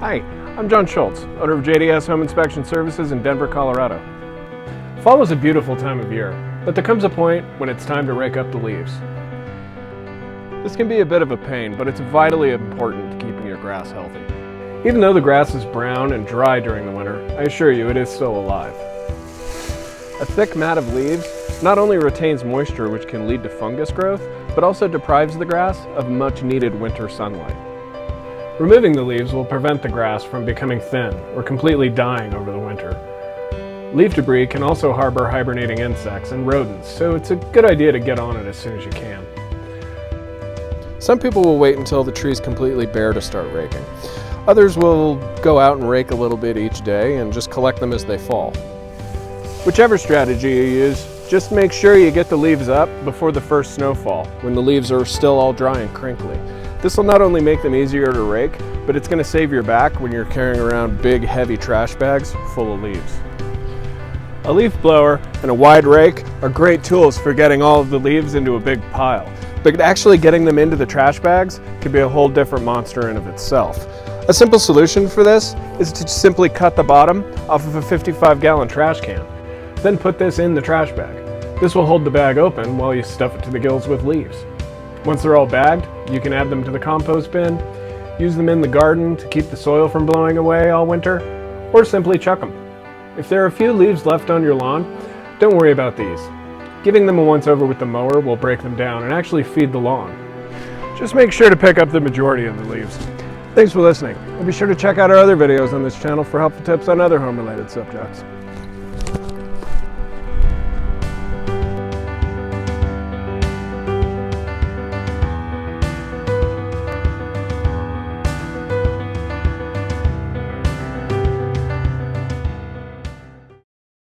Hi, I'm John Schultz, owner of JDS Home Inspection Services in Denver, Colorado. Fall is a beautiful time of year, but there comes a point when it's time to rake up the leaves. This can be a bit of a pain, but it's vitally important to keeping your grass healthy. Even though the grass is brown and dry during the winter, I assure you it is still alive. A thick mat of leaves not only retains moisture, which can lead to fungus growth, but also deprives the grass of much needed winter sunlight. Removing the leaves will prevent the grass from becoming thin or completely dying over the winter. Leaf debris can also harbor hibernating insects and rodents, so it's a good idea to get on it as soon as you can. Some people will wait until the tree is completely bare to start raking. Others will go out and rake a little bit each day and just collect them as they fall. Whichever strategy you use, just make sure you get the leaves up before the first snowfall, when the leaves are still all dry and crinkly. This will not only make them easier to rake, but it's going to save your back when you're carrying around big, heavy trash bags full of leaves. A leaf blower and a wide rake are great tools for getting all of the leaves into a big pile, but actually getting them into the trash bags can be a whole different monster in of itself. A simple solution for this is to simply cut the bottom off of a 55-gallon trash can. Then put this in the trash bag. This will hold the bag open while you stuff it to the gills with leaves. Once they're all bagged, you can add them to the compost bin, use them in the garden to keep the soil from blowing away all winter, or simply chuck them. If there are a few leaves left on your lawn, don't worry about these. Giving them a once over with the mower will break them down and actually feed the lawn. Just make sure to pick up the majority of the leaves. Thanks for listening, and be sure to check out our other videos on this channel for helpful tips on other home-related subjects.